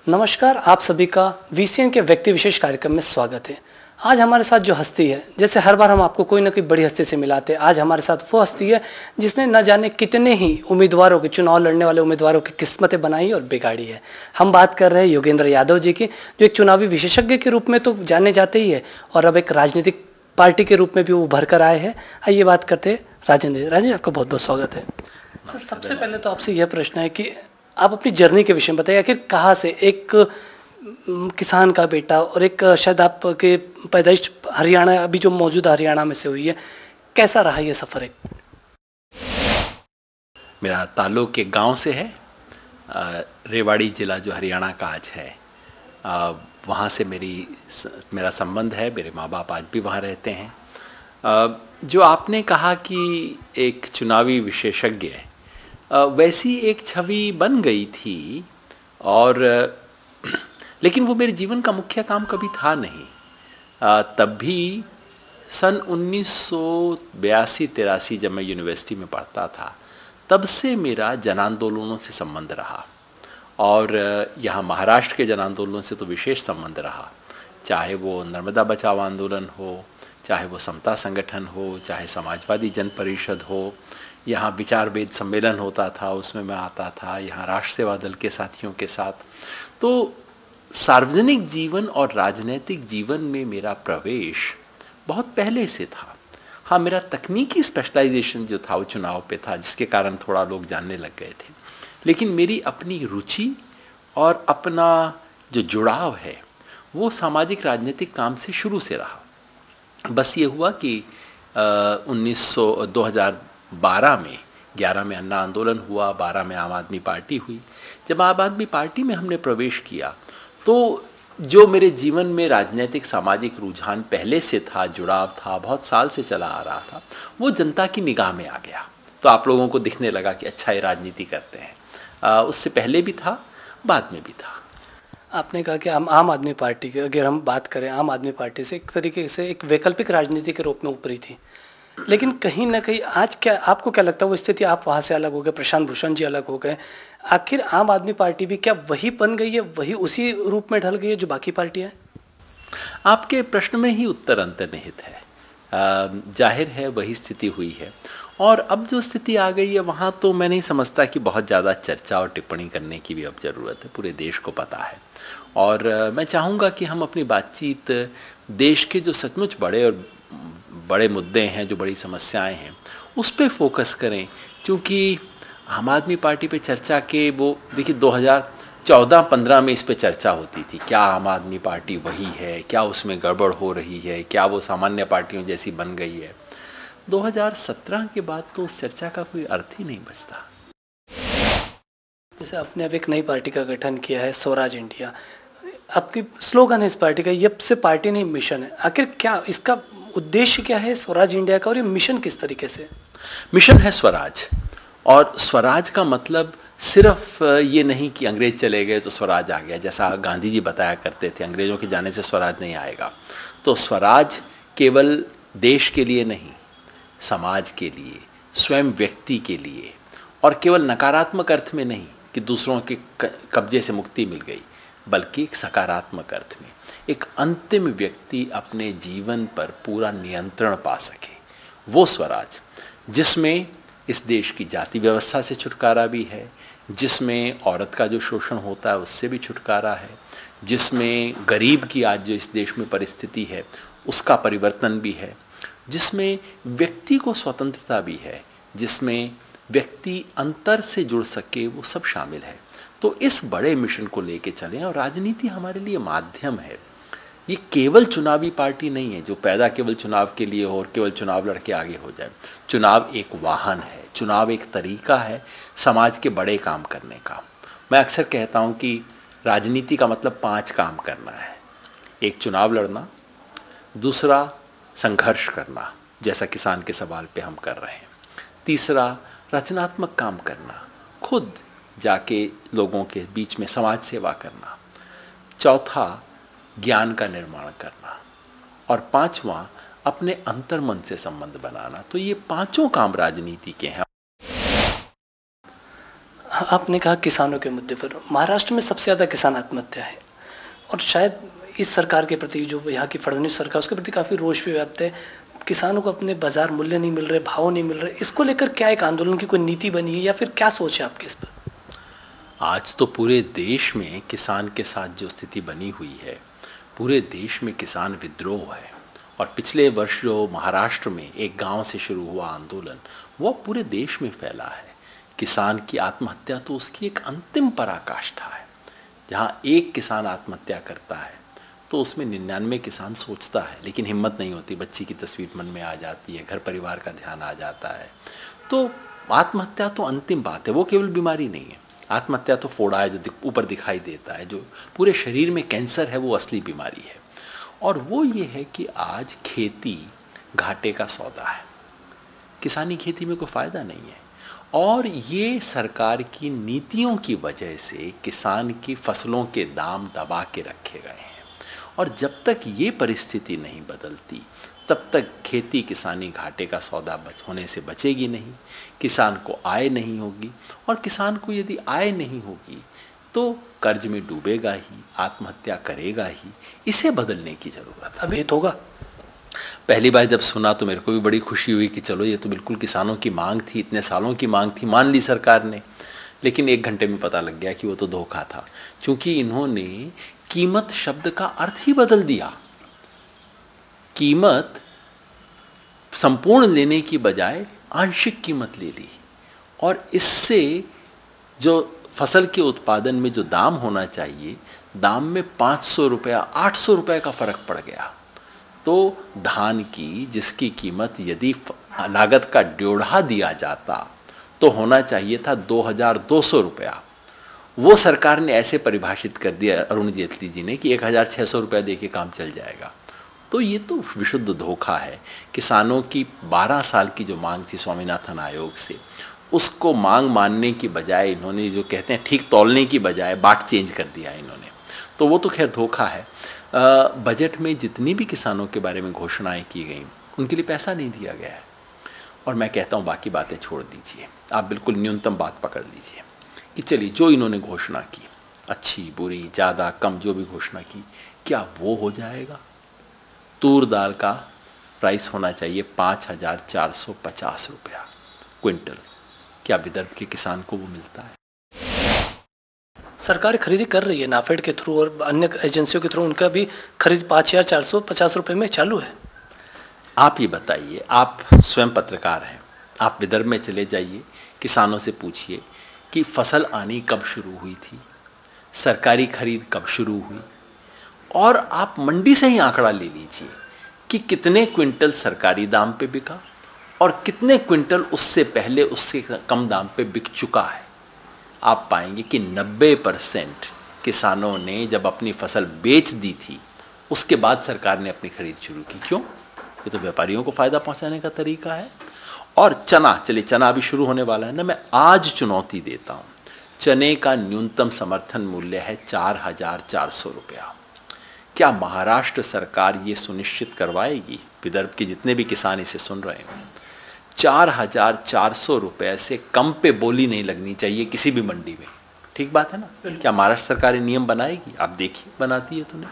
नमस्कार, आप सभी का वीसीएन के व्यक्ति विशेष कार्यक्रम में स्वागत है। आज हमारे साथ जो हस्ती है, जैसे हर बार हम आपको कोई ना कोई बड़ी हस्ती से मिलाते हैं, आज हमारे साथ वो हस्ती है जिसने न जाने कितने ही उम्मीदवारों के, चुनाव लड़ने वाले उम्मीदवारों की किस्मतें बनाई और बिगाड़ी है। हम बात कर रहे हैं योगेंद्र यादव जी की, जो एक चुनावी विशेषज्ञ के रूप में तो जाने जाते ही है और अब एक राजनीतिक पार्टी के रूप में भी उभर कर आए हैं। आइए बात करते हैं राजेंद्र। आपका बहुत बहुत स्वागत है। सर, सबसे पहले तो आपसे यह प्रश्न है कि आप अपनी जर्नी के विषय में बताइए, आखिर कहाँ से एक किसान का बेटा और एक शायद आपके पैदाइश हरियाणा, अभी जो मौजूदा हरियाणा में से हुई है, कैसा रहा ये सफ़र है? मेरा ताल्लुक एक गांव से है, रेवाड़ी ज़िला जो हरियाणा का आज है, वहाँ से मेरा संबंध है। मेरे माँ बाप आज भी वहाँ रहते हैं। जो आपने कहा कि एक चुनावी विशेषज्ञ है, वैसी एक छवि बन गई थी और लेकिन वो मेरे जीवन का मुख्य काम कभी था नहीं। तब भी सन 1982-83 जब मैं यूनिवर्सिटी में पढ़ता था, तब से मेरा जन आंदोलनों से संबंध रहा और यहाँ महाराष्ट्र के जन आंदोलनों से तो विशेष संबंध रहा। चाहे वो नर्मदा बचाओ आंदोलन हो, चाहे वो समता संगठन हो, चाहे समाजवादी जन परिषद हो, यहाँ विचार वेद सम्मेलन होता था, उसमें मैं आता था, यहाँ राष्ट्र सेवा दल के साथियों के साथ। तो सार्वजनिक जीवन और राजनीतिक जीवन में मेरा प्रवेश बहुत पहले से था। हाँ, मेरा तकनीकी स्पेशलाइजेशन जो था वो चुनाव पे था, जिसके कारण थोड़ा लोग जानने लग गए थे। लेकिन मेरी अपनी रुचि और अपना जो जुड़ाव है वो सामाजिक राजनीतिक काम से शुरू से रहा। बस ये हुआ कि 2012 में 11 में अन्ना आंदोलन हुआ, 12 में आम आदमी पार्टी हुई। जब आम आदमी पार्टी में हमने प्रवेश किया तो जो मेरे जीवन में राजनीतिक सामाजिक रुझान पहले से था, जुड़ाव था, बहुत साल से चला आ रहा था, वो जनता की निगाह में आ गया। तो आप लोगों को दिखने लगा कि अच्छा, ये राजनीति करते हैं। उससे पहले भी था, बाद में भी था। आपने कहा कि हम आम आदमी पार्टी की, अगर हम बात करें, आम आदमी पार्टी से एक तरीके से एक वैकल्पिक राजनीति के रूप में उभरी थी, लेकिन कहीं ना कहीं आज क्या आपको क्या लगता है वो स्थिति, आप वहाँ से अलग हो गए, प्रशांत भूषण जी अलग हो गए, आखिर आम आदमी पार्टी भी क्या वही बन गई है, वही उसी रूप में ढल गई है जो बाकी पार्टियां हैं? आपके प्रश्न में ही उत्तर अंतर्निहित है। जाहिर है वही स्थिति हुई है और अब जो स्थिति आ गई है वहाँ तो मैं नहीं समझता कि बहुत ज़्यादा चर्चा और टिप्पणी करने की भी अब ज़रूरत है। पूरे देश को पता है और मैं चाहूँगा कि हम अपनी बातचीत देश के जो सचमुच बड़े मुद्दे हैं, जो बड़ी समस्याएं हैं, उस पे फोकस करें। क्योंकि आम आदमी पार्टी पे चर्चा के वो देखिए 2014-15 में इस पे चर्चा होती थी, क्या आम आदमी पार्टी वही है, क्या उसमें गड़बड़ हो रही है, क्या वो सामान्य पार्टियों जैसी बन गई है। 2017 के बाद तो उस चर्चा का कोई अर्थ ही नहीं बचता। जैसे आपने अब एक नई पार्टी का गठन किया है, स्वराज इंडिया, आपकी स्लोगन है इस पार्टी का, ये से पार्टी नहीं मिशन है। आखिर क्या इसका उद्देश्य क्या है स्वराज इंडिया का और ये मिशन किस तरीके से? मिशन है स्वराज, और स्वराज का मतलब सिर्फ ये नहीं कि अंग्रेज चले गए तो स्वराज आ गया, जैसा गांधी जी बताया करते थे, अंग्रेजों के जाने से स्वराज नहीं आएगा। तो स्वराज केवल देश के लिए नहीं, समाज के लिए, स्वयं व्यक्ति के लिए, और केवल नकारात्मक अर्थ में नहीं कि दूसरों के कब्जे से मुक्ति मिल गई, बल्कि एक सकारात्मक अर्थ में एक अंतिम व्यक्ति अपने जीवन पर पूरा नियंत्रण पा सके, वो स्वराज, जिसमें इस देश की जाति व्यवस्था से छुटकारा भी है, जिसमें औरत का जो शोषण होता है उससे भी छुटकारा है, जिसमें गरीब की आज जो इस देश में परिस्थिति है उसका परिवर्तन भी है, जिसमें व्यक्ति को स्वतंत्रता भी है, जिसमें व्यक्ति अंतर से जुड़ सके, वो सब शामिल है। तो इस बड़े मिशन को लेके चलें और राजनीति हमारे लिए माध्यम है। ये केवल चुनावी पार्टी नहीं है जो पैदा केवल चुनाव के लिए हो और केवल चुनाव लड़के आगे हो जाए। चुनाव एक वाहन है, चुनाव एक तरीका है समाज के बड़े काम करने का। मैं अक्सर कहता हूँ कि राजनीति का मतलब 5 काम करना है। एक, चुनाव लड़ना, दूसरा संघर्ष करना, जैसा किसान के सवाल पे हम कर रहे हैं, तीसरा रचनात्मक काम करना, खुद जाके लोगों के बीच में समाज सेवा करना, चौथा ज्ञान का निर्माण करना, और पांचवा अपने अंतर्मन से संबंध बनाना। तो ये 5 काम राजनीति के हैं। आपने कहा किसानों के मुद्दे पर, महाराष्ट्र में सबसे ज़्यादा किसान आत्महत्या है और शायद इस सरकार के प्रति, जो यहाँ की फडणवीस सरकार, उसके प्रति काफ़ी रोष भी व्याप्त है। किसानों को अपने बाजार मूल्य नहीं मिल रहे, भाव नहीं मिल रहे, इसको लेकर क्या एक आंदोलन की कोई नीति बनी है या फिर क्या सोच है आपकी इस पर? आज तो पूरे देश में किसान के साथ जो स्थिति बनी हुई है, पूरे देश में किसान विद्रोह है। और पिछले वर्ष जो महाराष्ट्र में एक गांव से शुरू हुआ आंदोलन, वो पूरे देश में फैला है। किसान की आत्महत्या तो उसकी एक अंतिम पराकाष्ठा है। जहाँ एक किसान आत्महत्या करता है तो उसमें 99 किसान सोचता है, लेकिन हिम्मत नहीं होती, बच्ची की तस्वीर मन में आ जाती है, घर परिवार का ध्यान आ जाता है। तो आत्महत्या तो अंतिम बात है, वो केवल बीमारी नहीं है। आत्महत्या तो फोड़ा है जो ऊपर दिखाई देता है, जो पूरे शरीर में कैंसर है, वो असली बीमारी है। और वो ये है कि आज खेती घाटे का सौदा है, किसानी खेती में कोई फ़ायदा नहीं है। और ये सरकार की नीतियों की वजह से किसान की फसलों के दाम दबा के रखे गए हैं। और जब तक ये परिस्थिति नहीं बदलती, तब तक खेती किसानी घाटे का सौदा होने से बचेगी नहीं, किसान को आय नहीं होगी। और किसान को यदि आय नहीं होगी तो कर्ज में डूबेगा ही, आत्महत्या करेगा ही। इसे बदलने की ज़रूरत है। अभी होगा। पहली बार जब सुना तो मेरे को भी बड़ी खुशी हुई कि चलो, ये तो बिल्कुल किसानों की मांग थी, इतने सालों की मांग थी, मान ली सरकार ने। लेकिन 1 घंटे में पता लग गया कि वो तो धोखा था, क्योंकि इन्होंने कीमत शब्द का अर्थ ही बदल दिया। कीमत संपूर्ण लेने की बजाय आंशिक कीमत ले ली, और इससे जो फसल के उत्पादन में जो दाम होना चाहिए, दाम में 500 रुपया 800 रुपये का फर्क पड़ गया। तो धान की जिसकी कीमत यदि लागत का 1.5 दिया जाता तो होना चाहिए था 2200 रुपया, वो सरकार ने ऐसे परिभाषित कर दिया अरुण जेटली जी ने कि 1600 रुपया दे के काम चल जाएगा। तो ये तो विशुद्ध धोखा है। किसानों की 12 साल की जो मांग थी स्वामीनाथन आयोग से, उसको मांग मानने की बजाय इन्होंने, जो कहते हैं ठीक तौलने की बजाय, बाट चेंज कर दिया इन्होंने। तो वो तो खैर धोखा है। बजट में जितनी भी किसानों के बारे में घोषणाएं की गई, उनके लिए पैसा नहीं दिया गया है। और मैं कहता हूँ बाकी बातें छोड़ दीजिए, आप बिल्कुल न्यूनतम बात पकड़ लीजिए कि चलिए जो इन्होंने घोषणा की, अच्छी बुरी ज़्यादा कम जो भी घोषणा की, क्या वो हो जाएगा? तूर दाल का प्राइस होना चाहिए 5450 रुपया क्विंटल। क्या विदर्भ के किसान को वो मिलता है? सरकार खरीदी कर रही है नाफेड के थ्रू और अन्य एजेंसियों के थ्रू, उनका भी खरीद 5450 रुपये में चालू है। आप ये बताइए, आप स्वयं पत्रकार हैं, आप विदर्भ में चले जाइए, किसानों से पूछिए कि फसल आनी कब शुरू हुई थी, सरकारी खरीद कब शुरू हुई, और आप मंडी से ही आंकड़ा ले लीजिए कि कितने क्विंटल सरकारी दाम पे बिका और कितने क्विंटल उससे पहले उससे कम दाम पे बिक चुका है। आप पाएंगे कि 90% किसानों ने जब अपनी फसल बेच दी थी, उसके बाद सरकार ने अपनी खरीद शुरू की। क्यों? ये तो व्यापारियों को फ़ायदा पहुंचाने का तरीका है। और चना, चलिए चना अभी शुरू होने वाला है ना, मैं आज चुनौती देता हूँ, चने का न्यूनतम समर्थन मूल्य है 4400 रुपया। क्या महाराष्ट्र सरकार ये सुनिश्चित करवाएगी, विदर्भ के जितने भी किसान इसे सुन रहे हैं, 4400 रुपये से कम पे बोली नहीं लगनी चाहिए किसी भी मंडी में। ठीक बात है ना? क्या महाराष्ट्र सरकार ये नियम बनाएगी? आप देखिए बनाती है तो नहीं।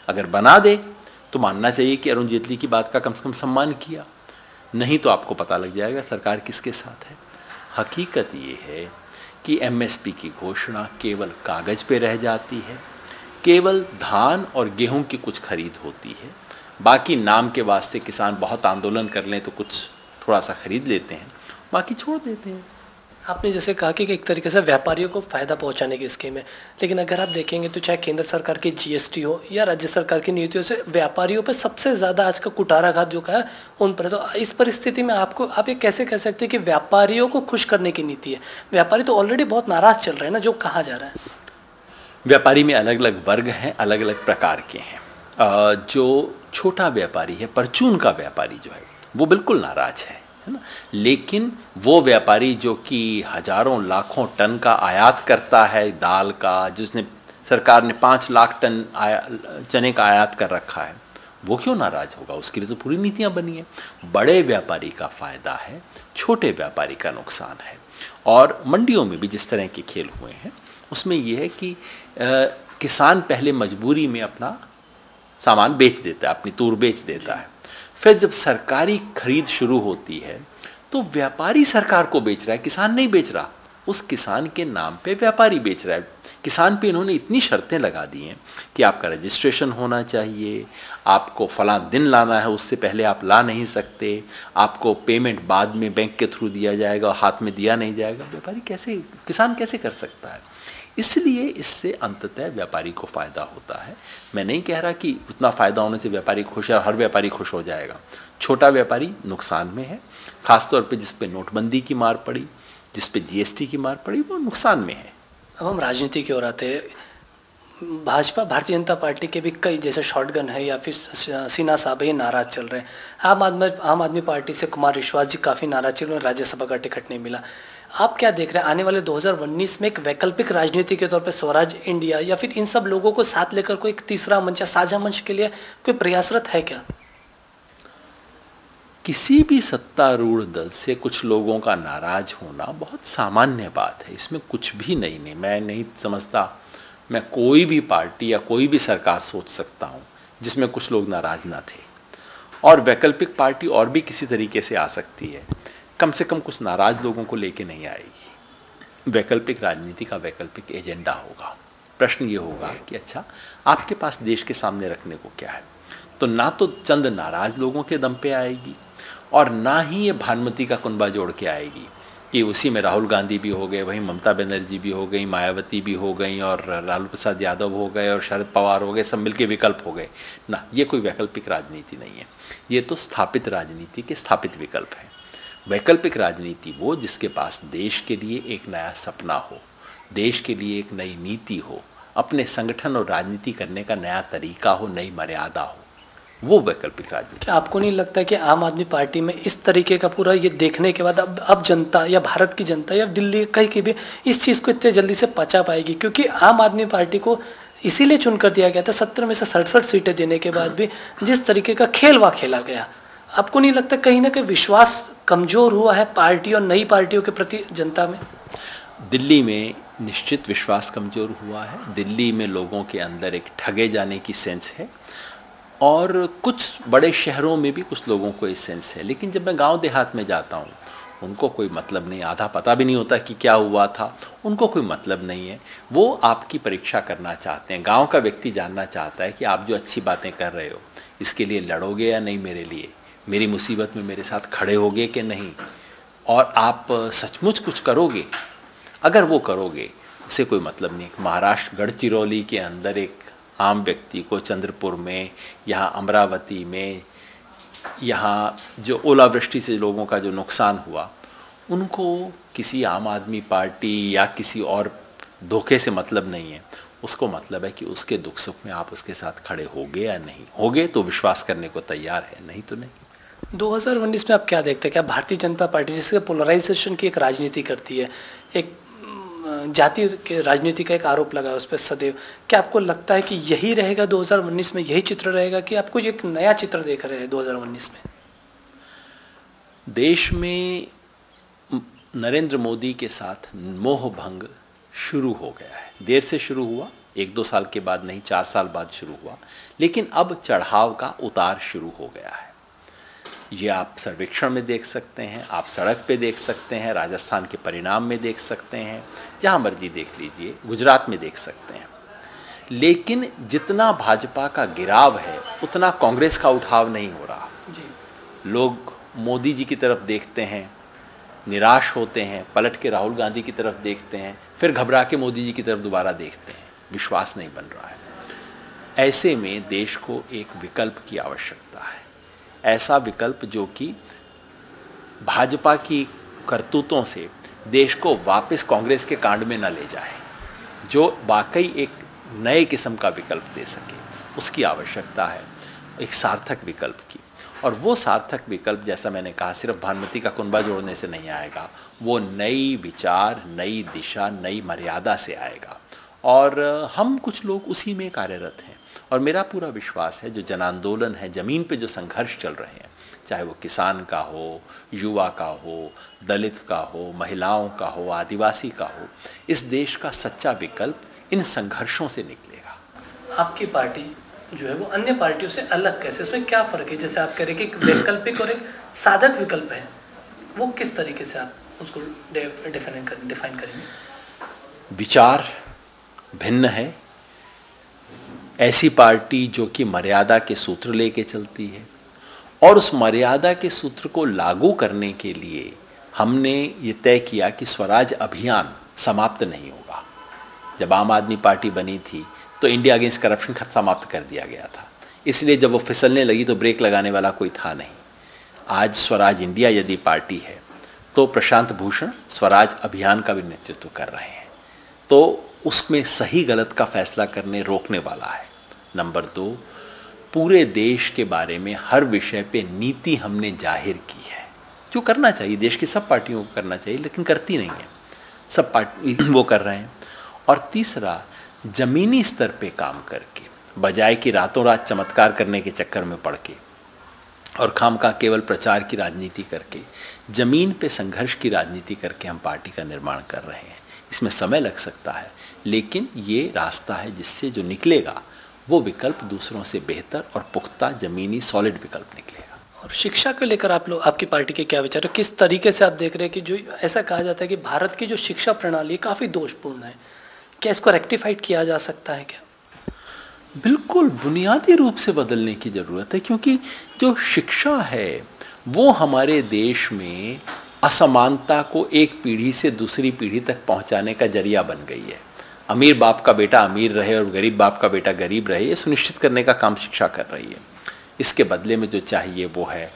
अगर बना दे तो मानना चाहिए कि अरुण जेटली की बात का कम से कम सम्मान किया, नहीं तो आपको पता लग जाएगा सरकार किसके साथ है। हकीकत ये है कि एमएसपी की घोषणा केवल कागज पे रह जाती है, केवल धान और गेहूं की कुछ खरीद होती है, बाकी नाम के वास्ते किसान बहुत आंदोलन कर लें तो कुछ थोड़ा सा खरीद लेते हैं, बाकी छोड़ देते हैं। आपने जैसे कहा कि एक तरीके से व्यापारियों को फ़ायदा पहुंचाने की स्कीम है, लेकिन अगर आप देखेंगे तो चाहे केंद्र सरकार की जीएसटी हो या राज्य सरकार की नीतियों से व्यापारियों पर सबसे ज़्यादा आज का कुटाराघात जो का है उन पर। तो इस परिस्थिति में आप ये कैसे कह सकते हैं कि व्यापारियों को खुश करने की नीति है? व्यापारी तो ऑलरेडी बहुत नाराज़ चल रहे हैं ना, जो कहा जा रहा है। व्यापारी में अलग अलग वर्ग हैं, अलग अलग प्रकार के हैं। जो छोटा व्यापारी है, परचून का व्यापारी जो है, वो बिल्कुल नाराज है ना। लेकिन वो व्यापारी जो कि हजारों लाखों टन का आयात करता है दाल का, जिसने सरकार ने 5 लाख टन चने का आयात कर रखा है, वो क्यों नाराज होगा? उसके लिए तो पूरी नीतियां बनी है। बड़े व्यापारी का फायदा है, छोटे व्यापारी का नुकसान है। और मंडियों में भी जिस तरह के खेल हुए हैं उसमें यह है कि किसान पहले मजबूरी में अपना सामान बेच देता है, अपनी तूर बेच देता है। फिर जब सरकारी खरीद शुरू होती है तो व्यापारी सरकार को बेच रहा है, किसान नहीं बेच रहा। उस किसान के नाम पे व्यापारी बेच रहा है। किसान पे इन्होंने इतनी शर्तें लगा दी हैं कि आपका रजिस्ट्रेशन होना चाहिए, आपको फलां दिन लाना है, उससे पहले आप ला नहीं सकते, आपको पेमेंट बाद में बैंक के थ्रू दिया जाएगा, हाथ में दिया नहीं जाएगा। व्यापारी कैसे, किसान कैसे कर सकता है? इसलिए इससे अंततः व्यापारी को फ़ायदा होता है। मैं नहीं कह रहा कि उतना फ़ायदा होने से व्यापारी खुश है, हर व्यापारी खुश हो जाएगा। छोटा व्यापारी नुकसान में है, ख़ासतौर पे जिस पे नोटबंदी की मार पड़ी, जिस पे जीएसटी की मार पड़ी, वो नुकसान में है। अब हम राजनीति की ओर आते हैं। भाजपा, भारतीय जनता पार्टी के भी कई, जैसे शॉटगन है या फिर सिन्हा साहब है, ये नाराज चल रहे हैं। आम आदमी पार्टी से कुमार विश्वास जी काफ़ी नाराज चल रहे हैं, राज्यसभा का टिकट नहीं मिला। आप क्या देख रहे हैं आने वाले 2019 में एक वैकल्पिक राजनीति के तौर पर स्वराज इंडिया या फिर इन सब लोगों को साथ लेकर कोई एक तीसरा मंच या साझा मंच के लिए कोई प्रयासरत है क्या? किसी भी सत्तारूढ़ दल से कुछ लोगों का नाराज होना बहुत सामान्य बात है, इसमें कुछ भी नहीं। मैं नहीं समझता मैं कोई भी पार्टी या कोई भी सरकार सोच सकता हूँ जिसमें कुछ लोग नाराज ना थे। और वैकल्पिक पार्टी और भी किसी तरीके से आ सकती है, कम से कम कुछ नाराज लोगों को लेके नहीं आएगी। वैकल्पिक राजनीति का वैकल्पिक एजेंडा होगा। प्रश्न ये होगा कि अच्छा, आपके पास देश के सामने रखने को क्या है? तो ना तो चंद नाराज लोगों के दम पे आएगी और ना ही ये भानुमति का कुनबा जोड़ के आएगी कि उसी में राहुल गांधी भी हो गए, वहीं ममता बनर्जी भी हो गई, मायावती भी हो गई और लालू प्रसाद यादव हो गए और शरद पवार हो गए, सब मिलके विकल्प हो गए ना। ये कोई वैकल्पिक राजनीति नहीं है, ये तो स्थापित राजनीति के स्थापित विकल्प है। वैकल्पिक राजनीति वो जिसके पास देश के लिए एक नया सपना हो, देश के लिए एक नई नीति हो, अपने संगठन और राजनीति करने का नया तरीका हो, नई मर्यादा हो, वो वैकल्पिक राजनीति। क्या आपको नहीं लगता कि आम आदमी पार्टी में इस तरीके का पूरा ये देखने के बाद अब जनता या भारत की जनता या दिल्ली कहीं की भी इस चीज़ को इतने जल्दी से पचा पाएगी? क्योंकि आम आदमी पार्टी को इसीलिए चुनकर दिया गया था, 70 में से 67 सीटें देने के बाद भी जिस तरीके का खेल वहाँ खेला गया, आपको नहीं लगता कहीं ना कहीं विश्वास कमजोर हुआ है पार्टी और नई पार्टियों के प्रति जनता में? दिल्ली में निश्चित विश्वास कमजोर हुआ है। दिल्ली में लोगों के अंदर एक ठगे जाने की सेंस है और कुछ बड़े शहरों में भी कुछ लोगों को इस सेंस है। लेकिन जब मैं गांव देहात में जाता हूँ, उनको कोई मतलब नहीं, आधा पता भी नहीं होता कि क्या हुआ था, उनको कोई मतलब नहीं है। वो आपकी परीक्षा करना चाहते हैं। गांव का व्यक्ति जानना चाहता है कि आप जो अच्छी बातें कर रहे हो इसके लिए लड़ोगे या नहीं, मेरे लिए, मेरी मुसीबत में मेरे साथ खड़े होगे कि नहीं, और आप सचमुच कुछ करोगे। अगर वो करोगे उसे कोई मतलब नहीं। महाराष्ट्र गढ़चिरौली के अंदर एक आम व्यक्ति को चंद्रपुर में, यहाँ अमरावती में, यहाँ जो ओलावृष्टि से लोगों का जो नुकसान हुआ, उनको किसी आम आदमी पार्टी या किसी और धोखे से मतलब नहीं है। उसको मतलब है कि उसके दुख सुख में आप उसके साथ खड़े होगे या नहीं होगे, तो विश्वास करने को तैयार है, नहीं तो नहीं। 2019 में आप क्या देखते हैं? क्या भारतीय जनता पार्टी जिसके पोलराइजेशन की एक राजनीति करती है, एक जाति के राजनीति का एक आरोप लगा उस पर सदैव, क्या आपको लगता है कि यही रहेगा 2019 में, यही चित्र रहेगा कि आपको एक नया चित्र देख रहे हैं 2019 में? देश में नरेंद्र मोदी के साथ मोह भंग शुरू हो गया है। देर से शुरू हुआ, 1-2 साल के बाद नहीं, 4 साल बाद शुरू हुआ, लेकिन अब चढ़ाव का उतार शुरू हो गया है। ये आप सर्वेक्षण में देख सकते हैं, आप सड़क पे देख सकते हैं, राजस्थान के परिणाम में देख सकते हैं, जहाँ मर्जी देख लीजिए, गुजरात में देख सकते हैं। लेकिन जितना भाजपा का गिराव है उतना कांग्रेस का उठाव नहीं हो रहा। लोग मोदी जी की तरफ देखते हैं, निराश होते हैं, पलट के राहुल गांधी की तरफ देखते हैं, फिर घबरा के मोदी जी की तरफ दोबारा देखते हैं। विश्वास नहीं बन रहा है। ऐसे में देश को एक विकल्प की आवश्यकता है, ऐसा विकल्प जो कि भाजपा की करतूतों से देश को वापस कांग्रेस के कांड में न ले जाए, जो वाकई एक नए किस्म का विकल्प दे सके, उसकी आवश्यकता है, एक सार्थक विकल्प की। और वो सार्थक विकल्प, जैसा मैंने कहा, सिर्फ भानुमति का कुनबा जोड़ने से नहीं आएगा, वो नई विचार, नई दिशा, नई मर्यादा से आएगा। और हम कुछ लोग उसी में कार्यरत हैं। और मेरा पूरा विश्वास है, जो जन आंदोलन है, ज़मीन पे जो संघर्ष चल रहे हैं, चाहे वो किसान का हो, युवा का हो, दलित का हो, महिलाओं का हो, आदिवासी का हो। इस देश का सच्चा विकल्प इन संघर्षों से निकलेगा। आपकी पार्टी जो है वो अन्य पार्टियों से अलग कैसे, इसमें क्या फ़र्क है? जैसे आप कह रहे हैं कि एक वैकल्पिक और एक साधक विकल्प है, वो किस तरीके से आप उसको डिफाइन करेंगे? विचार भिन्न है। ऐसी पार्टी जो कि मर्यादा के सूत्र लेके चलती है और उस मर्यादा के सूत्र को लागू करने के लिए हमने ये तय किया कि स्वराज अभियान समाप्त नहीं होगा। जब आम आदमी पार्टी बनी थी तो इंडिया अगेंस्ट करप्शन समाप्त कर दिया गया था, इसलिए जब वो फिसलने लगी तो ब्रेक लगाने वाला कोई था नहीं। आज स्वराज इंडिया यदि पार्टी है तो प्रशांत भूषण स्वराज अभियान का भी नेतृत्व कर रहे हैं, तो उसमें सही गलत का फैसला करने रोकने वाला है। नंबर 2, पूरे देश के बारे में हर विषय पे नीति हमने जाहिर की है, जो करना चाहिए, देश की सब पार्टियों को करना चाहिए, लेकिन करती नहीं है, सब पार्टी वो कर रहे हैं। और तीसरा, जमीनी स्तर पे काम करके, बजाय कि रातों रात चमत्कार करने के चक्कर में पड़ के और खामखा केवल प्रचार की राजनीति करके, जमीन पे संघर्ष की राजनीति करके हम पार्टी का निर्माण कर रहे हैं। इसमें समय लग सकता है, लेकिन ये रास्ता है जिससे जो निकलेगा वो विकल्प दूसरों से बेहतर और पुख्ता जमीनी सॉलिड विकल्प निकलेगा। और शिक्षा को लेकर आपकी पार्टी के क्या विचार है? किस तरीके से आप देख रहे हैं कि जो ऐसा कहा जाता है कि भारत की जो शिक्षा प्रणाली काफ़ी दोषपूर्ण है, क्या इसको रेक्टिफाइड किया जा सकता है क्या? बिल्कुल बुनियादी रूप से बदलने की ज़रूरत है, क्योंकि जो शिक्षा है वो हमारे देश में असमानता को एक पीढ़ी से दूसरी पीढ़ी तक पहुंचाने का जरिया बन गई है। अमीर बाप का बेटा अमीर रहे और गरीब बाप का बेटा गरीब रहे, ये सुनिश्चित करने का काम शिक्षा कर रही है। इसके बदले में जो चाहिए वो है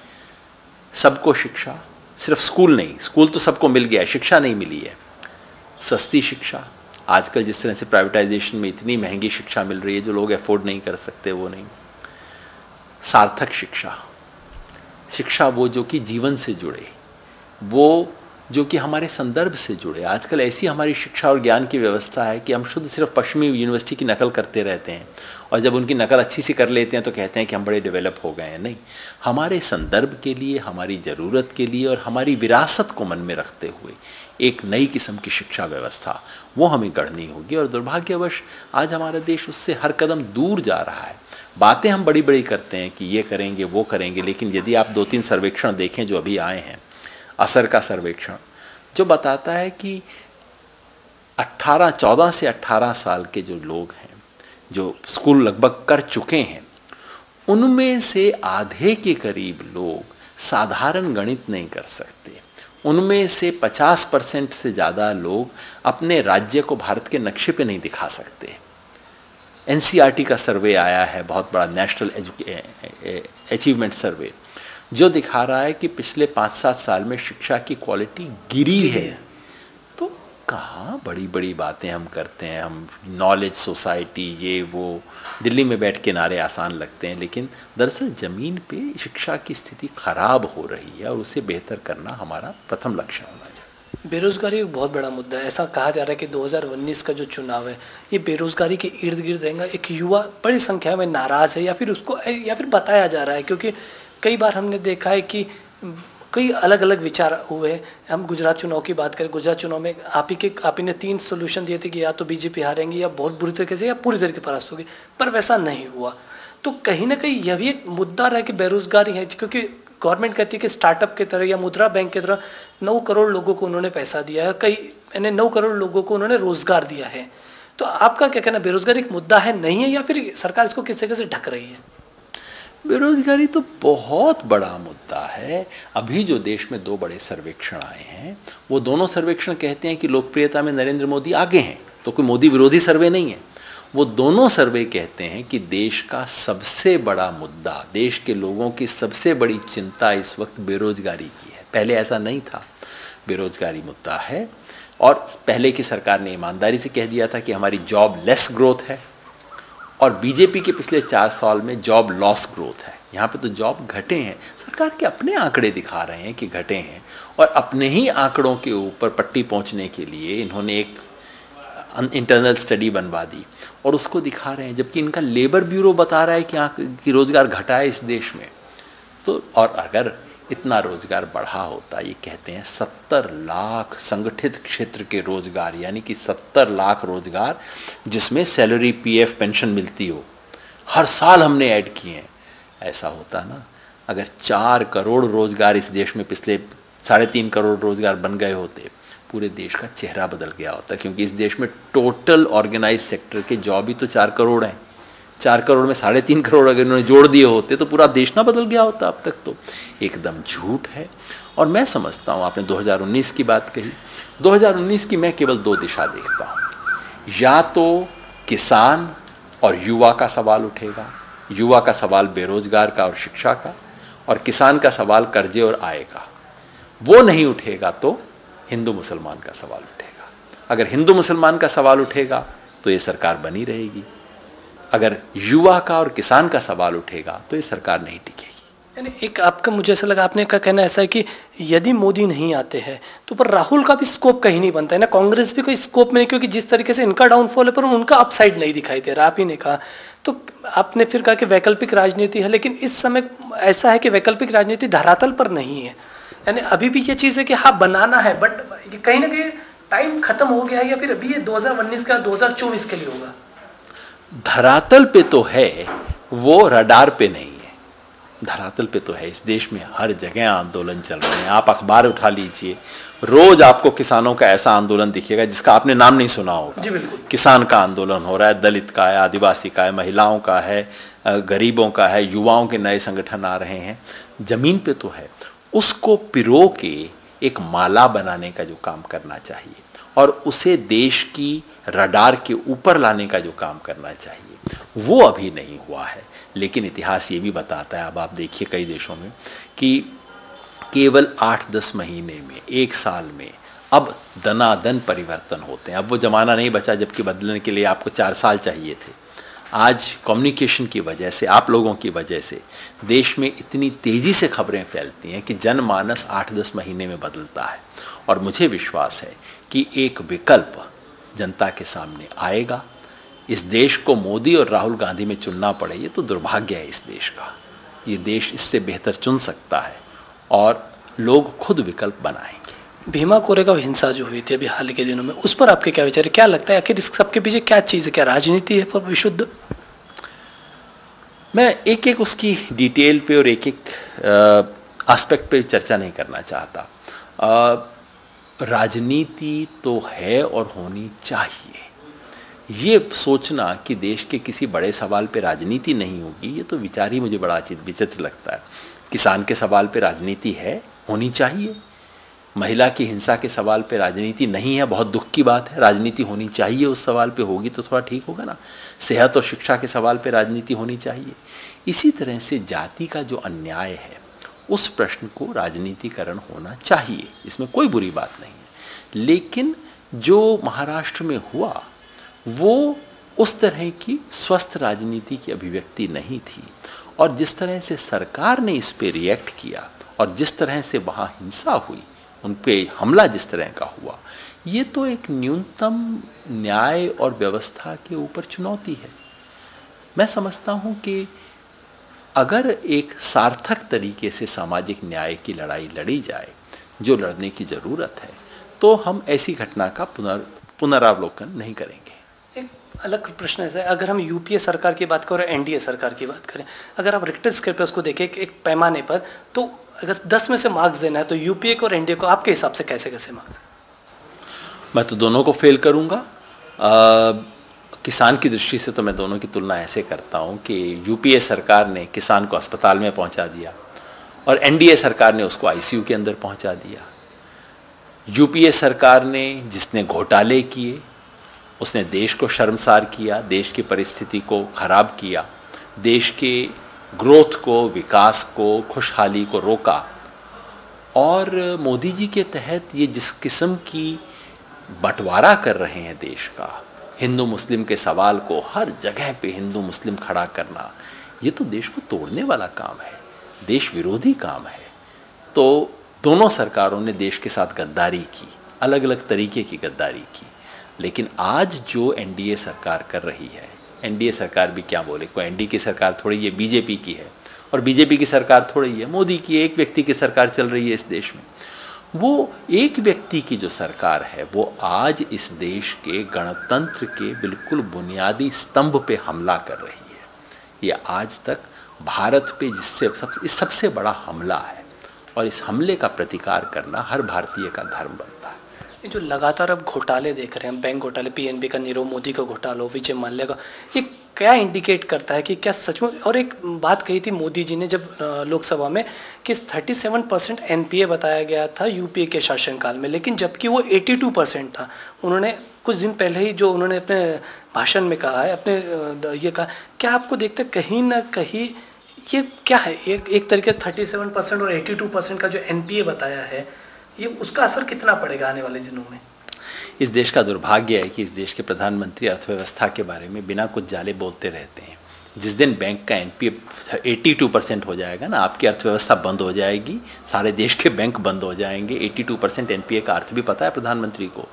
सबको शिक्षा, सिर्फ स्कूल नहीं, स्कूल तो सबको मिल गया है, शिक्षा नहीं मिली है। सस्ती शिक्षा, आजकल जिस तरह से प्राइवेटाइजेशन में इतनी महंगी शिक्षा मिल रही है, जो लोग अफोर्ड नहीं कर सकते वो नहीं। सार्थक शिक्षा, शिक्षा वो जो कि जीवन से जुड़े, वो जो कि हमारे संदर्भ से जुड़े। आजकल ऐसी हमारी शिक्षा और ज्ञान की व्यवस्था है कि हम शुद्ध सिर्फ पश्चिमी यूनिवर्सिटी की नकल करते रहते हैं, और जब उनकी नकल अच्छी सी कर लेते हैं तो कहते हैं कि हम बड़े डेवलप हो गए हैं। नहीं, हमारे संदर्भ के लिए, हमारी ज़रूरत के लिए और हमारी विरासत को मन में रखते हुए एक नई किस्म की शिक्षा व्यवस्था वो हमें गढ़नी होगी। और दुर्भाग्यवश आज हमारा देश उससे हर कदम दूर जा रहा है। बातें हम बड़ी बड़ी करते हैं कि ये करेंगे वो करेंगे, लेकिन यदि आप 2-3 सर्वेक्षण देखें जो अभी आए हैं, असर का सर्वेक्षण जो बताता है कि 14 से 18 साल के जो लोग हैं, जो स्कूल लगभग कर चुके हैं, उनमें से आधे के करीब लोग साधारण गणित नहीं कर सकते। उनमें से 50% से ज़्यादा लोग अपने राज्य को भारत के नक्शे पे नहीं दिखा सकते। NCERT का सर्वे आया है, बहुत बड़ा नेशनल अचीवमेंट सर्वे, जो दिखा रहा है कि पिछले 5-7 साल में शिक्षा की क्वालिटी गिरी है। तो कहाँ बड़ी बड़ी बातें हम करते हैं, हम नॉलेज सोसाइटी ये वो, दिल्ली में बैठ के नारे आसान लगते हैं, लेकिन दरअसल ज़मीन पे शिक्षा की स्थिति खराब हो रही है और उसे बेहतर करना हमारा प्रथम लक्ष्य होना चाहिए। बेरोजगारी एक बहुत बड़ा मुद्दा है। ऐसा कहा जा रहा है कि 2019 का जो चुनाव है ये बेरोजगारी के इर्द गिर्द रहेगा। एक युवा बड़ी संख्या में नाराज़ है या फिर बताया जा रहा है, क्योंकि कई बार हमने देखा है कि कई अलग अलग विचार हुए। हम गुजरात चुनाव की बात करें, गुजरात चुनाव में आप ही ने 3 सोल्यूशन दिए थे कि या तो बीजेपी हारेंगी या बहुत बुरी तरीके से या पूरी तरीके परास्त होगी, पर वैसा नहीं हुआ। तो कहीं ना कहीं यह भी एक मुद्दा रहा कि बेरोजगारी है, क्योंकि गवर्नमेंट कहती है कि स्टार्टअप की तरह या मुद्रा बैंक की तरह 9 करोड़ लोगों को उन्होंने पैसा दिया है, 9 करोड़ लोगों को उन्होंने रोजगार दिया है। तो आपका क्या कहना, बेरोजगारी एक मुद्दा है नहीं है, या फिर सरकार इसको किस तरीके से ढक रही है? बेरोजगारी तो बहुत बड़ा मुद्दा है। अभी जो देश में 2 बड़े सर्वेक्षण आए हैं, वो दोनों सर्वेक्षण कहते हैं कि लोकप्रियता में नरेंद्र मोदी आगे हैं, तो कोई मोदी विरोधी सर्वे नहीं है। वो दोनों सर्वे कहते हैं कि देश का सबसे बड़ा मुद्दा, देश के लोगों की सबसे बड़ी चिंता इस वक्त बेरोजगारी की है। पहले ऐसा नहीं था, बेरोजगारी मुद्दा है। और पहले की सरकार ने ईमानदारी से कह दिया था कि हमारी जॉब लेस ग्रोथ है, और बीजेपी के पिछले 4 साल में जॉब लॉस ग्रोथ है। यहाँ पे तो जॉब घटे हैं, सरकार के अपने आंकड़े दिखा रहे हैं कि घटे हैं, और अपने ही आंकड़ों के ऊपर पट्टी पहुँचने के लिए इन्होंने एक इंटरनल स्टडी बनवा दी और उसको दिखा रहे हैं, जबकि इनका लेबर ब्यूरो बता रहा है कि रोजगार घटा है इस देश में। तो और अगर इतना रोजगार बढ़ा होता, ये कहते हैं 70 लाख संगठित क्षेत्र के रोजगार, यानी कि 70 लाख रोजगार जिसमें सैलरी, पीएफ, पेंशन मिलती हो, हर साल हमने ऐड किए हैं। ऐसा होता ना, अगर 4 करोड़ रोजगार इस देश में पिछले 3.5 करोड़ रोजगार बन गए होते, पूरे देश का चेहरा बदल गया होता। क्योंकि इस देश में टोटल ऑर्गेनाइज सेक्टर के जॉब ही तो 4 करोड़ हैं। 4 करोड़ में 3.5 करोड़ अगर इन्होंने जोड़ दिए होते तो पूरा देश ना बदल गया होता अब तक। तो एकदम झूठ है। और मैं समझता हूँ, आपने 2019 की बात कही, 2019 की मैं केवल 2 दिशा देखता हूँ। या तो किसान और युवा का सवाल उठेगा, युवा का सवाल बेरोजगार का और शिक्षा का, और किसान का सवाल कर्जे और आय का। वो नहीं उठेगा तो हिंदू मुसलमान का सवाल उठेगा। अगर हिंदू मुसलमान का सवाल उठेगा तो ये सरकार बनी रहेगी। अगर युवा का और किसान का सवाल उठेगा तो ये सरकार नहीं टिकेगी। यानी एक आपका, मुझे ऐसा लगा, आपने का कहना ऐसा है कि यदि मोदी नहीं आते हैं तो पर राहुल का भी स्कोप कहीं नहीं बनता है ना, कांग्रेस भी कोई स्कोप में नहीं, क्योंकि जिस तरीके से इनका डाउनफॉल है पर उनका अपसाइड नहीं दिखाई दे रहा। आप ही ने कहा, तो आपने फिर कहा कि वैकल्पिक राजनीति है, लेकिन इस समय ऐसा है कि वैकल्पिक राजनीति धरातल पर नहीं है। यानी अभी भी ये चीज़ है कि हाँ बनाना है, बट कहीं ना कहीं टाइम खत्म हो गया है, या फिर अभी ये 2019 का 2024 के लिए होगा। धरातल पे तो है, वो रडार पे नहीं है। धरातल पे तो है। इस देश में हर जगह आंदोलन चल रहे हैं। आप अखबार उठा लीजिए, रोज आपको किसानों का ऐसा आंदोलन दिखेगा जिसका आपने नाम नहीं सुना होगा। जी बिल्कुल। किसान का आंदोलन हो रहा है, दलित का है, आदिवासी का है, महिलाओं का है, गरीबों का है, युवाओं के नए संगठन आ रहे हैं। जमीन पे तो है। उसको पिरो के एक माला बनाने का जो काम करना चाहिए और उसे देश की रडार के ऊपर लाने का जो काम करना चाहिए, वो अभी नहीं हुआ है। लेकिन इतिहास ये भी बताता है, अब आप देखिए कई देशों में कि केवल 8-10 महीने में, 1 साल में अब दनादन परिवर्तन होते हैं। अब वो ज़माना नहीं बचा जबकि बदलने के लिए आपको 4 साल चाहिए थे। आज कम्युनिकेशन की वजह से, आप लोगों की वजह से देश में इतनी तेज़ी से खबरें फैलती हैं कि जनमानस 8-10 महीने में बदलता है। और मुझे विश्वास है कि एक विकल्प जनता के सामने आएगा। इस देश को मोदी और राहुल गांधी में चुनना पड़े, ये तो दुर्भाग्य है इस देश का। ये देश इससे बेहतर चुन सकता है और लोग खुद विकल्प बनाएंगे। भीमा कोरेगांव हिंसा जो हुई थी अभी हाल के दिनों में, उस पर आपके क्या विचार है? क्या लगता है आखिर इस सबके पीछे क्या चीज़ है? क्या राजनीति है पर विशुद्ध? मैं एक एक उसकी डिटेल पे और एक एक एस्पेक्ट पे चर्चा नहीं करना चाहता। राजनीति तो है और होनी चाहिए। ये सोचना कि देश के किसी बड़े सवाल पे राजनीति नहीं होगी, ये तो विचार ही मुझे बड़ा विचित्र लगता है। किसान के सवाल पे राजनीति है, होनी चाहिए। महिला की हिंसा के सवाल पे राजनीति नहीं है, बहुत दुख की बात है। राजनीति होनी चाहिए, उस सवाल पे होगी तो थोड़ा ठीक होगा ना। सेहत और शिक्षा के सवाल पे राजनीति होनी चाहिए। इसी तरह से जाति का जो अन्याय है, उस प्रश्न को राजनीतिकरण होना चाहिए, इसमें कोई बुरी बात नहीं है। लेकिन जो महाराष्ट्र में हुआ वो उस तरह की स्वस्थ राजनीति की अभिव्यक्ति नहीं थी। और जिस तरह से सरकार ने इस पे रिएक्ट किया और जिस तरह से वहाँ हिंसा हुई, उन पे हमला जिस तरह का हुआ, ये तो एक न्यूनतम न्याय और व्यवस्था के ऊपर चुनौती है। मैं समझता हूँ कि अगर एक सार्थक तरीके से सामाजिक न्याय की लड़ाई लड़ी जाए, जो लड़ने की ज़रूरत है, तो हम ऐसी घटना का पुनरावलोकन नहीं करेंगे। एक अलग प्रश्न ऐसा है, अगर हम यूपीए सरकार की बात करें और एनडीए सरकार की बात करें, अगर आप रिक्टर स्केल पर उसको देखें एक पैमाने पर, तो अगर 10 में से मार्क्स देना है तो यूपीए को और एनडीए को आपके हिसाब से कैसे कैसे मार्क्स? मैं तो दोनों को फेल करूंगा। किसान की दृष्टि से तो मैं दोनों की तुलना ऐसे करता हूं कि यूपीए सरकार ने किसान को अस्पताल में पहुंचा दिया और एनडीए सरकार ने उसको आईसीयू के अंदर पहुंचा दिया। यूपीए सरकार ने, जिसने घोटाले किए, उसने देश को शर्मसार किया, देश की परिस्थिति को खराब किया, देश के ग्रोथ को, विकास को, खुशहाली को रोका। और मोदी जी के तहत ये जिस किस्म की बंटवारा कर रहे हैं देश का, हिंदू मुस्लिम के सवाल को हर जगह पे हिंदू मुस्लिम खड़ा करना, ये तो देश को तोड़ने वाला काम है, देश विरोधी काम है। तो दोनों सरकारों ने देश के साथ गद्दारी की, अलग अलग तरीके की गद्दारी की। लेकिन आज जो एनडीए सरकार कर रही है, एनडीए सरकार भी क्या बोले, कोई एनडीए की सरकार थोड़ी, ये बीजेपी की है, और बीजेपी की सरकार थोड़ी है, मोदी की एक व्यक्ति की सरकार चल रही है इस देश में। वो एक व्यक्ति की जो सरकार है वो आज इस देश के गणतंत्र के बिल्कुल बुनियादी स्तंभ पे हमला कर रही है। ये आज तक भारत पे जिससे सबसे बड़ा हमला है, और इस हमले का प्रतिकार करना हर भारतीय का धर्म बनता है। ये जो लगातार अब घोटाले देख रहे हैं, बैंक घोटाले, पीएनबी का, नीरव मोदी का घोटाला, विजय माल्या का, ये क्या इंडिकेट करता है कि क्या सच में? और एक बात कही थी मोदी जी ने जब लोकसभा में कि 37% एनपीए बताया गया था यूपीए के शासनकाल में, लेकिन जबकि वो 82% था। उन्होंने कुछ दिन पहले ही जो उन्होंने अपने भाषण में कहा है, अपने ये कहा, क्या आपको देखते कहीं ना कहीं ये क्या है, एक तरीके से 37% और 82% का जो एनपीए बताया है, ये उसका असर कितना पड़ेगा आने वाले दिनों में? इस देश का दुर्भाग्य है कि इस देश के प्रधानमंत्री अर्थव्यवस्था के बारे में बिना कुछ जाले बोलते रहते हैं। जिस दिन बैंक का एनपीए 82% हो जाएगा ना, आपकी अर्थव्यवस्था बंद हो जाएगी, सारे देश के बैंक बंद हो जाएंगे। 82% एनपीए का अर्थ भी पता है प्रधानमंत्री को।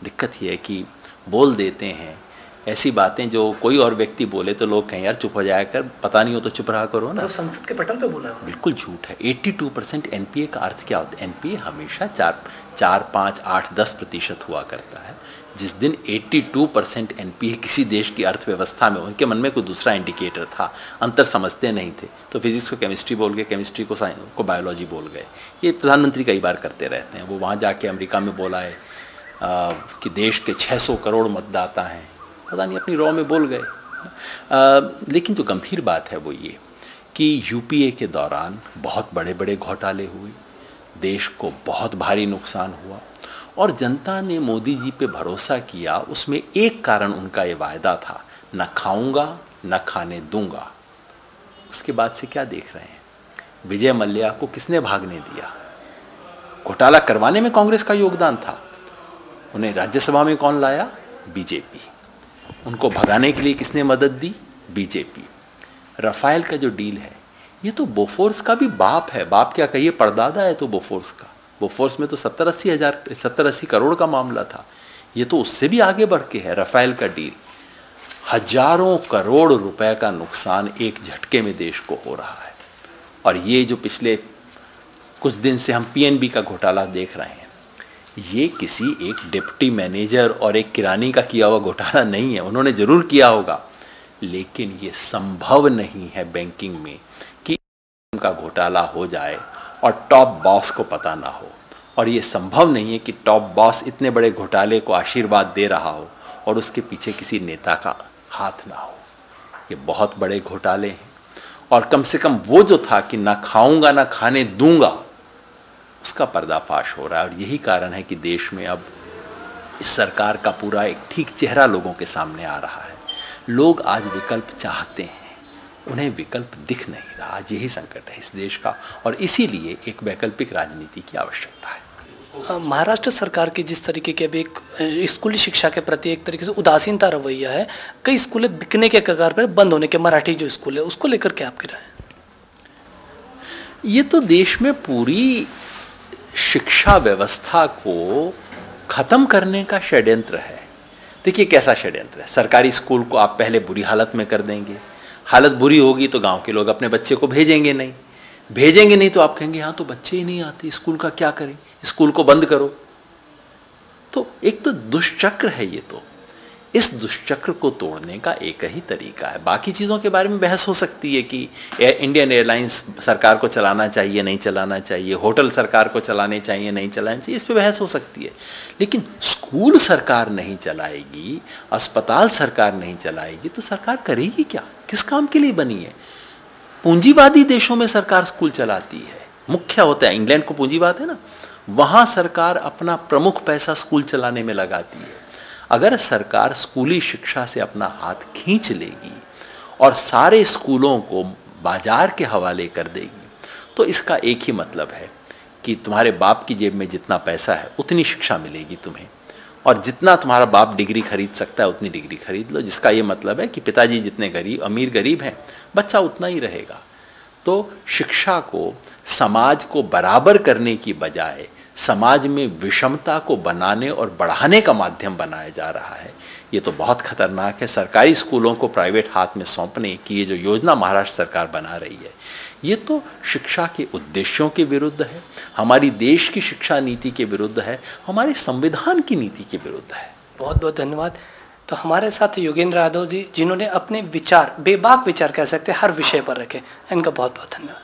दिक्कत ये है कि बोल देते हैं ऐसी बातें जो कोई और व्यक्ति बोले तो लोग कहें यार चुप हो जाया कर, पता नहीं हो तो चुप रहा करो ना। तो संसद के पटल पे बोला है। बिल्कुल झूठ है। 82% एनपीए का अर्थ क्या होता है? एनपीए हमेशा 4, 5, 8, 10% हुआ करता है। जिस दिन 82% एनपीए किसी देश की अर्थव्यवस्था में, उनके मन में कोई दूसरा इंडिकेटर था, अंतर समझते नहीं थे, तो फिजिक्स को केमिस्ट्री बोल गए, केमिस्ट्री को साइंस को बायोलॉजी बोल गए। ये प्रधानमंत्री कई बार करते रहते हैं। वो वहाँ जाके अमेरिका में बोला है कि देश के 600 करोड़ मतदाता हैं, पता नहीं अपनी रॉ में बोल गए। लेकिन जो गंभीर बात है वो ये कि यूपीए के दौरान बहुत बड़े बड़े घोटाले हुए, देश को बहुत भारी नुकसान हुआ, और जनता ने मोदी जी पे भरोसा किया। उसमें एक कारण उनका ये वायदा था, न खाऊंगा न खाने दूंगा। उसके बाद से क्या देख रहे हैं? विजय मल्ल्या को किसने भागने दिया? घोटाला करवाने में कांग्रेस का योगदान था। उन्हें राज्यसभा में कौन लाया? बीजेपी। उनको भगाने के लिए किसने मदद दी? बीजेपी। राफेल का जो डील है, ये तो बोफोर्स का भी बाप है। बाप क्या कहिए, परदादा है तो बोफोर्स का। बोफोर्स में तो 70-80 करोड़ का मामला था। ये तो उससे भी आगे बढ़ के है। राफेल का डील, हजारों करोड़ रुपए का नुकसान एक झटके में देश को हो रहा है। और ये जो पिछले कुछ दिन से हम पीएनबी का घोटाला देख रहे हैं, ये किसी एक डिप्टी मैनेजर और एक किरानी का किया हुआ घोटाला नहीं है। उन्होंने जरूर किया होगा, लेकिन ये संभव नहीं है बैंकिंग में कि उनका घोटाला हो जाए और टॉप बॉस को पता ना हो। और ये संभव नहीं है कि टॉप बॉस इतने बड़े घोटाले को आशीर्वाद दे रहा हो और उसके पीछे किसी नेता का हाथ ना हो। ये बहुत बड़े घोटाले हैं, और कम से कम वो जो था कि ना खाऊंगा ना खाने दूंगा, उसका पर्दाफाश हो रहा है। और यही कारण है कि देश में अब इस सरकार का पूरा एक ठीक चेहरा लोगों के सामने आ रहा है। लोग आज विकल्प चाहते हैं, उन्हें विकल्प दिख नहीं रहा। आज यही संकट है इस देश का, और इसीलिए एक वैकल्पिक राजनीति की आवश्यकता है। महाराष्ट्र सरकार की जिस तरीके की अभी एक स्कूली शिक्षा के प्रति एक तरीके से उदासीनता रवैया है, कई स्कूलें बिकने के कगार पर, बंद होने के, मराठी जो स्कूल है उसको लेकर क्या आपकी राय है? ये तो देश में पूरी शिक्षा व्यवस्था को खत्म करने का षड्यंत्र है। देखिए कैसा षड्यंत्र है। सरकारी स्कूल को आप पहले बुरी हालत में कर देंगे, हालत बुरी होगी तो गांव के लोग अपने बच्चे को भेजेंगे नहीं तो आप कहेंगे यहाँ तो बच्चे ही नहीं आते, स्कूल का क्या करें, स्कूल को बंद करो। तो एक तो दुष्चक्र है ये। तो इस दुष्चक्र को तोड़ने का एक ही तरीका है। बाकी चीज़ों के बारे में बहस हो सकती है कि इंडियन एयरलाइंस सरकार को चलाना चाहिए नहीं चलाना चाहिए, होटल सरकार को चलाने चाहिए नहीं चलाने चाहिए, इस पे बहस हो सकती है। लेकिन स्कूल सरकार नहीं चलाएगी, अस्पताल सरकार नहीं चलाएगी, तो सरकार करेगी क्या? किस काम के लिए बनी है? पूंजीवादी देशों में सरकार स्कूल चलाती है, मुख्य होता है। इंग्लैंड को पूंजीवाद है ना, वहाँ सरकार अपना प्रमुख पैसा स्कूल चलाने में लगाती है। अगर सरकार स्कूली शिक्षा से अपना हाथ खींच लेगी और सारे स्कूलों को बाजार के हवाले कर देगी, तो इसका एक ही मतलब है कि तुम्हारे बाप की जेब में जितना पैसा है उतनी शिक्षा मिलेगी तुम्हें, और जितना तुम्हारा बाप डिग्री खरीद सकता है उतनी डिग्री खरीद लो। जिसका ये मतलब है कि पिताजी जितने अमीर गरीब हैं, बच्चा उतना ही रहेगा। तो शिक्षा को, समाज को बराबर करने की बजाय समाज में विषमता को बनाने और बढ़ाने का माध्यम बनाया जा रहा है, ये तो बहुत खतरनाक है। सरकारी स्कूलों को प्राइवेट हाथ में सौंपने की ये जो योजना महाराष्ट्र सरकार बना रही है, ये तो शिक्षा के उद्देश्यों के विरुद्ध है, हमारी देश की शिक्षा नीति के विरुद्ध है, हमारे संविधान की नीति के विरुद्ध है। बहुत बहुत धन्यवाद। तो हमारे साथ योगेंद्र यादव जी, जिन्होंने अपने विचार, बेबाक विचार कह सकते हैं, हर विषय पर रखे, इनका बहुत बहुत धन्यवाद।